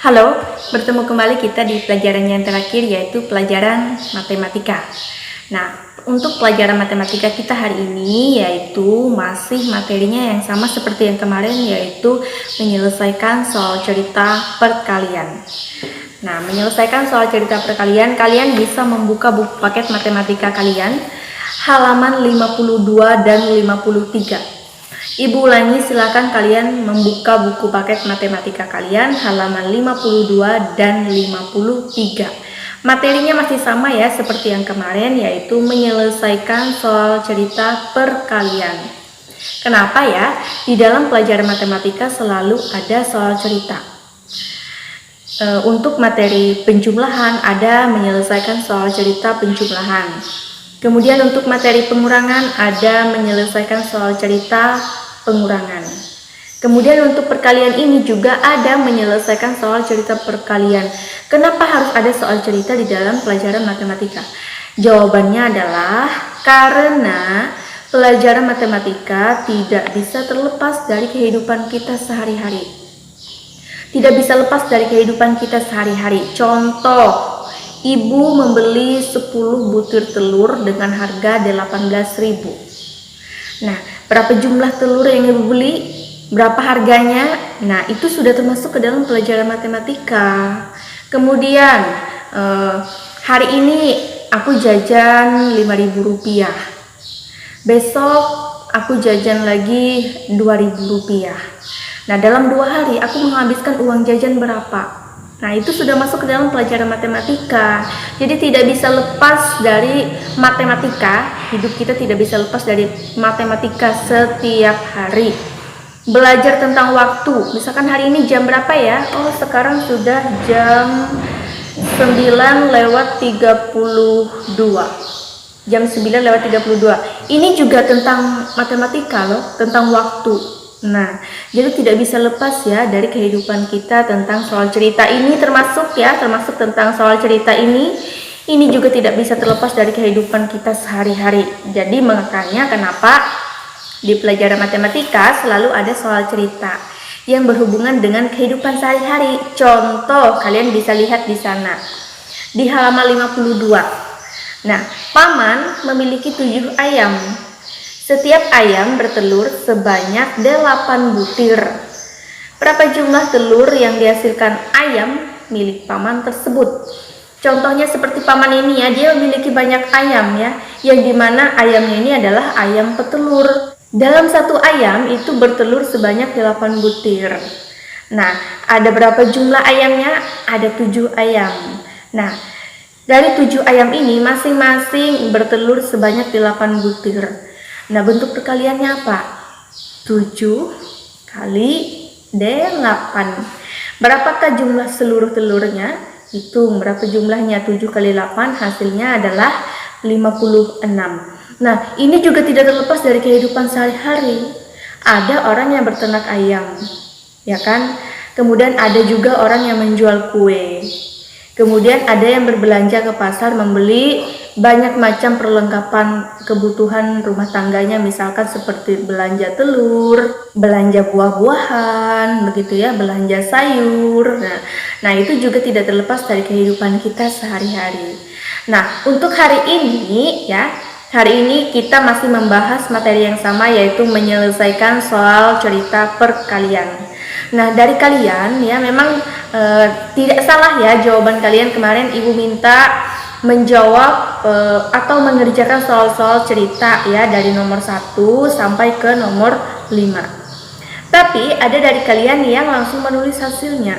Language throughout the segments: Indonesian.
Halo, bertemu kembali kita di pelajaran yang terakhir yaitu pelajaran matematika. Nah, untuk pelajaran matematika kita hari ini yaitu masih materinya yang sama seperti yang kemarin, yaitu menyelesaikan soal cerita perkalian. Nah, menyelesaikan soal cerita perkalian, kalian bisa membuka buku paket matematika kalian halaman 52 dan 53. Ibu ulangi, silakan kalian membuka buku paket matematika kalian halaman 52 dan 53. Materinya masih sama ya seperti yang kemarin, yaitu menyelesaikan soal cerita perkalian. Kenapa ya? Di dalam pelajaran matematika selalu ada soal cerita. Untuk materi penjumlahan ada menyelesaikan soal cerita penjumlahan. Kemudian untuk materi pengurangan ada menyelesaikan soal cerita pengurangan. Kemudian untuk perkalian ini juga ada menyelesaikan soal cerita perkalian. Kenapa harus ada soal cerita di dalam pelajaran matematika? Jawabannya adalah karena pelajaran matematika tidak bisa terlepas dari kehidupan kita sehari-hari. Tidak bisa lepas dari kehidupan kita sehari-hari. Contoh, ibu membeli 10 butir telur dengan harga 18.000. Nah, berapa jumlah telur yang ibu beli? Berapa harganya? Nah, itu sudah termasuk ke dalam pelajaran matematika. Kemudian, hari ini aku jajan 5.000 rupiah. Besok aku jajan lagi 2.000 rupiah. Nah, dalam 2 hari aku menghabiskan uang jajan berapa? Nah, itu sudah masuk ke dalam pelajaran matematika. Jadi tidak bisa lepas dari matematika. Hidup kita tidak bisa lepas dari matematika setiap hari. Belajar tentang waktu. Misalkan hari ini jam berapa ya? Oh, sekarang sudah jam 9:32. Jam 9:32. Ini juga tentang matematika loh, tentang waktu. Nah, jadi tidak bisa lepas ya dari kehidupan kita tentang soal cerita ini, termasuk tentang soal cerita ini juga tidak bisa terlepas dari kehidupan kita sehari-hari. Jadi makanya kenapa di pelajaran matematika selalu ada soal cerita yang berhubungan dengan kehidupan sehari-hari. Contoh, kalian bisa lihat di sana di halaman 52. Nah, paman memiliki 7 ayam. Setiap ayam bertelur sebanyak 8 butir. Berapa jumlah telur yang dihasilkan ayam milik paman tersebut? Contohnya seperti paman ini ya, dia memiliki banyak ayam ya, yang dimana ayamnya ini adalah ayam petelur. Dalam satu ayam itu bertelur sebanyak 8 butir. Nah, ada berapa jumlah ayamnya? Ada 7 ayam. Nah, dari 7 ayam ini masing-masing bertelur sebanyak 8 butir. Nah, bentuk perkaliannya apa? 7 kali 8. Berapakah jumlah seluruh telurnya? Hitung berapa jumlahnya. 7 kali 8 hasilnya adalah 56. Nah, ini juga tidak terlepas dari kehidupan sehari-hari. Ada orang yang berternak ayam, ya kan? Kemudian ada juga orang yang menjual kue. Kemudian ada yang berbelanja ke pasar membeli banyak macam perlengkapan kebutuhan rumah tangganya, misalkan seperti belanja telur, belanja buah-buahan, begitu ya, belanja sayur. Nah, itu juga tidak terlepas dari kehidupan kita sehari-hari. Nah, untuk hari ini kita masih membahas materi yang sama, yaitu menyelesaikan soal cerita perkalian. Nah, dari kalian ya memang tidak salah ya jawaban kalian. Kemarin ibu minta menjawab atau mengerjakan soal-soal cerita ya dari nomor 1 sampai ke nomor 5. Tapi ada dari kalian yang langsung menulis hasilnya.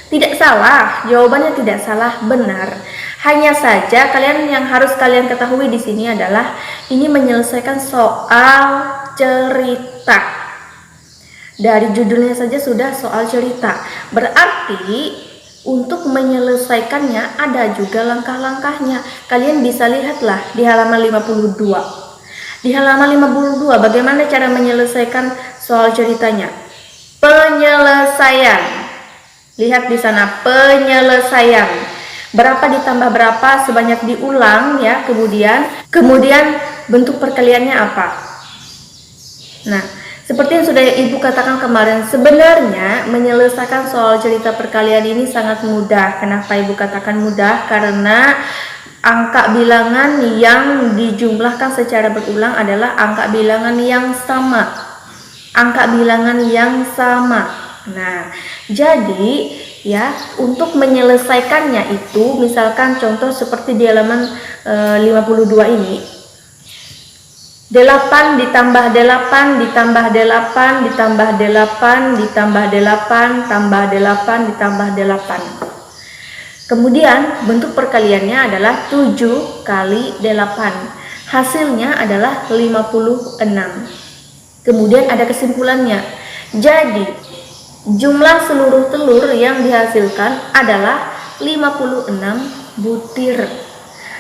Tidak salah, jawabannya tidak salah, benar. Hanya saja yang harus kalian ketahui di sini adalah ini menyelesaikan soal cerita. Dari judulnya saja sudah soal cerita. Berarti untuk menyelesaikannya ada juga langkah-langkahnya. Kalian bisa lihatlah di halaman 52. Di halaman 52 bagaimana cara menyelesaikan soal ceritanya? Penyelesaian. Lihat di sana penyelesaian. Berapa ditambah berapa sebanyak diulang ya. Kemudian bentuk perkaliannya apa? Nah, Seperti yang sudah Ibu katakan kemarin, sebenarnya menyelesaikan soal cerita perkalian ini sangat mudah. Kenapa Ibu katakan mudah? Karena angka bilangan yang dijumlahkan secara berulang adalah angka bilangan yang sama. Angka bilangan yang sama. Nah, jadi ya, untuk menyelesaikannya itu, misalkan contoh seperti di halaman 52 ini, 8 ditambah 8 ditambah 8 ditambah 8 ditambah 8 tambah 8 ditambah 8. Kemudian bentuk perkaliannya adalah 7 kali 8. Hasilnya adalah 56. Kemudian ada kesimpulannya. Jadi jumlah seluruh telur yang dihasilkan adalah 56 butir.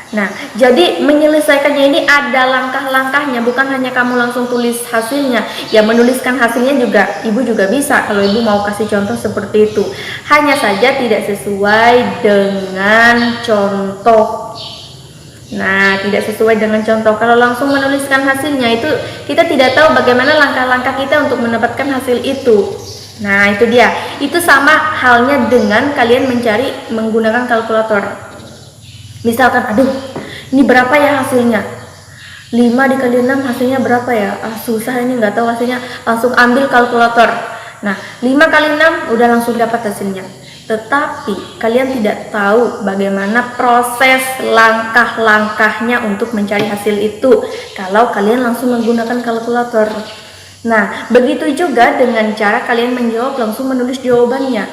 Nah, jadi menyelesaikannya ini ada langkah-langkahnya, bukan hanya kamu langsung tulis hasilnya. Ya, menuliskan hasilnya juga Ibu juga bisa kalau Ibu mau kasih contoh seperti itu. Hanya saja tidak sesuai dengan contoh. Nah, tidak sesuai dengan contoh. Kalau langsung menuliskan hasilnya itu kita tidak tahu bagaimana langkah-langkah kita untuk mendapatkan hasil itu. Nah, itu dia. Itu sama halnya dengan kalian mencari menggunakan kalkulator. Misalkan, aduh, ini berapa ya hasilnya? 5 dikali 6 hasilnya berapa ya? Susah ini, nggak tahu hasilnya. Langsung ambil kalkulator. Nah, 5 kali 6 udah langsung dapat hasilnya. Tetapi kalian tidak tahu bagaimana proses langkah-langkahnya untuk mencari hasil itu kalau kalian langsung menggunakan kalkulator. Nah, begitu juga dengan cara kalian menjawab langsung menulis jawabannya.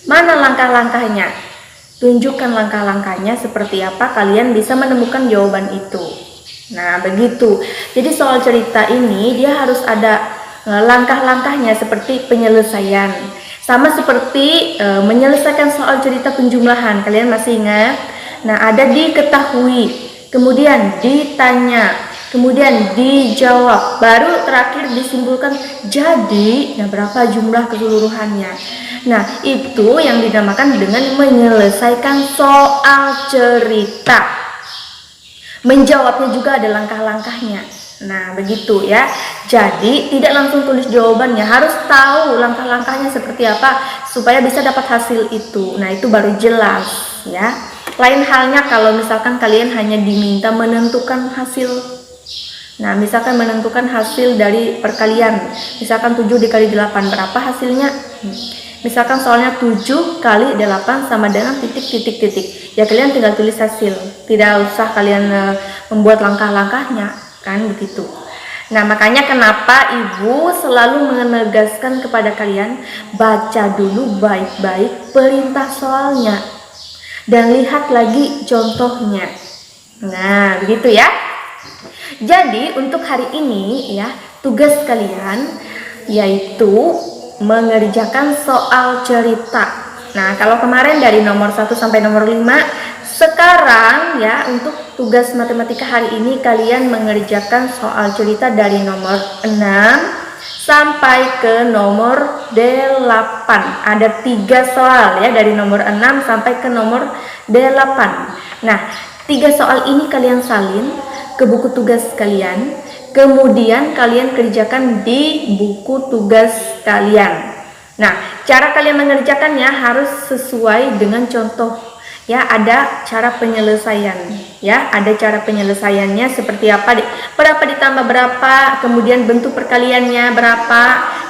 Mana langkah-langkahnya? Tunjukkan langkah-langkahnya seperti apa kalian bisa menemukan jawaban itu. Nah, begitu. Jadi soal cerita ini dia harus ada langkah-langkahnya seperti penyelesaian. Sama seperti menyelesaikan soal cerita penjumlahan. Kalian masih ingat? Nah, ada diketahui, kemudian ditanya, kemudian dijawab, baru terakhir disimpulkan jadi. Nah, berapa jumlah keseluruhannya? Nah, itu yang dinamakan dengan menyelesaikan soal cerita. Menjawabnya juga ada langkah-langkahnya. Nah, begitu ya. Jadi, tidak langsung tulis jawabannya, harus tahu langkah-langkahnya seperti apa supaya bisa dapat hasil itu. Nah, itu baru jelas ya. Lain halnya kalau misalkan kalian hanya diminta menentukan hasil. Nah, misalkan menentukan hasil dari perkalian. Misalkan 7 dikali 8 berapa hasilnya? Misalkan soalnya 7 kali 8 sama dengan titik. Ya, kalian tinggal tulis hasil. Tidak usah kalian membuat langkah-langkahnya, kan begitu. Nah, makanya kenapa Ibu selalu menegaskan kepada kalian, baca dulu baik-baik perintah soalnya dan lihat lagi contohnya. Nah, begitu ya. Jadi, untuk hari ini ya, tugas kalian yaitu mengerjakan soal cerita. Nah, kalau kemarin dari nomor 1 sampai nomor 5, sekarang ya untuk tugas matematika hari ini kalian mengerjakan soal cerita dari nomor 6 sampai ke nomor 8. Ada 3 soal ya, dari nomor 6 sampai ke nomor 8. Nah, 3 soal ini kalian salin ke buku tugas kalian. Kemudian kalian kerjakan di buku tugas kalian. Nah, cara kalian mengerjakannya harus sesuai dengan contoh. Ya, ada cara penyelesaian. Ya, ada cara penyelesaiannya seperti apa? Berapa ditambah berapa? Kemudian bentuk perkaliannya berapa?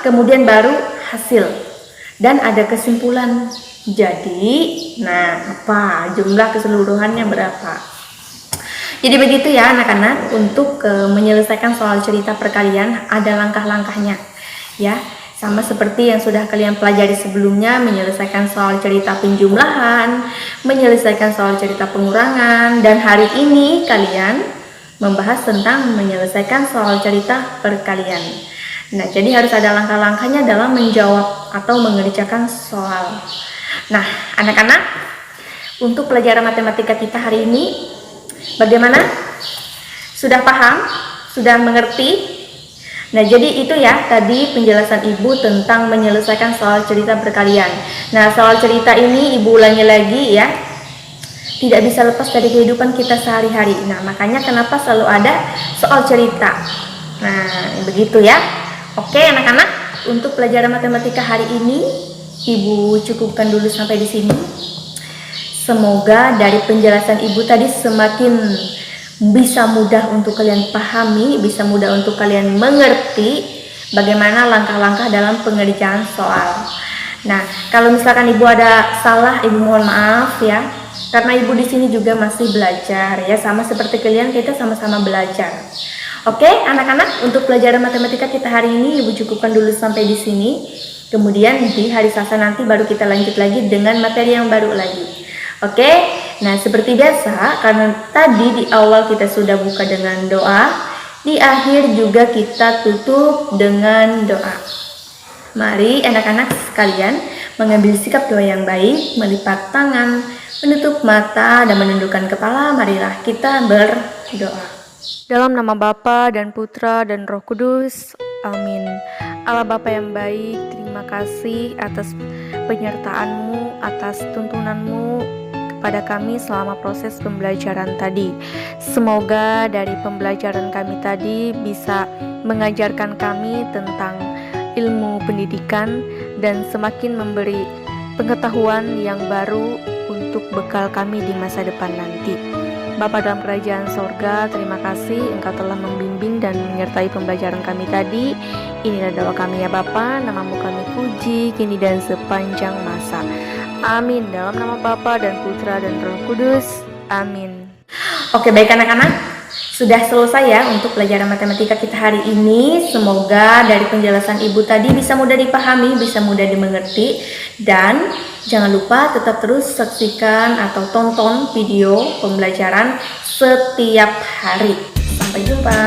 Kemudian baru hasil. Dan ada kesimpulan. Jadi, nah apa jumlah keseluruhannya berapa? Jadi begitu ya anak-anak, untuk menyelesaikan soal cerita perkalian ada langkah-langkahnya ya. Sama seperti yang sudah kalian pelajari sebelumnya, menyelesaikan soal cerita penjumlahan, menyelesaikan soal cerita pengurangan, dan hari ini kalian membahas tentang menyelesaikan soal cerita perkalian. Nah, jadi harus ada langkah-langkahnya dalam menjawab atau mengerjakan soal. Nah, anak-anak, untuk pelajaran matematika kita hari ini bagaimana? Sudah paham? Sudah mengerti? Nah, jadi itu ya tadi penjelasan Ibu tentang menyelesaikan soal cerita perkalian. Nah, soal cerita ini Ibu ulangi lagi ya. Tidak bisa lepas dari kehidupan kita sehari-hari. Nah, makanya kenapa selalu ada soal cerita. Nah, begitu ya. Oke anak-anak, untuk pelajaran matematika hari ini Ibu cukupkan dulu sampai di sini. Semoga dari penjelasan Ibu tadi semakin bisa mudah untuk kalian pahami, bisa mudah untuk kalian mengerti bagaimana langkah-langkah dalam pengerjaan soal. Nah, kalau misalkan Ibu ada salah, Ibu mohon maaf ya. Karena Ibu di sini juga masih belajar ya, sama seperti kalian, kita sama-sama belajar. Oke, anak-anak, untuk pelajaran matematika kita hari ini Ibu cukupkan dulu sampai di sini. Kemudian di hari Selasa nanti baru kita lanjut lagi dengan materi yang baru lagi. Oke, nah seperti biasa, karena tadi di awal kita sudah buka dengan doa, di akhir juga kita tutup dengan doa. Mari anak-anak sekalian mengambil sikap doa yang baik, melipat tangan, menutup mata, dan menundukkan kepala. Marilah kita berdoa. Dalam nama Bapa dan Putra dan Roh Kudus, amin. Allah Bapa yang baik, terima kasih atas penyertaan-Mu, atas tuntunanmu kepada kami selama proses pembelajaran tadi. Semoga dari pembelajaran kami tadi bisa mengajarkan kami tentang ilmu pendidikan dan semakin memberi pengetahuan yang baru untuk bekal kami di masa depan nanti. Bapa dalam kerajaan sorga, terima kasih Engkau telah membimbing dan menyertai pembelajaran kami tadi. Inilah doa kami ya Bapa, namamu kami puji, kini dan sepanjang masa. Amin. Dalam nama Bapa dan Putra dan Roh Kudus. Amin. Oke, baik anak-anak, sudah selesai ya untuk pelajaran matematika kita hari ini. Semoga dari penjelasan Ibu tadi bisa mudah dipahami, bisa mudah dimengerti. Dan jangan lupa tetap terus saksikan atau tonton video pembelajaran setiap hari. Sampai jumpa.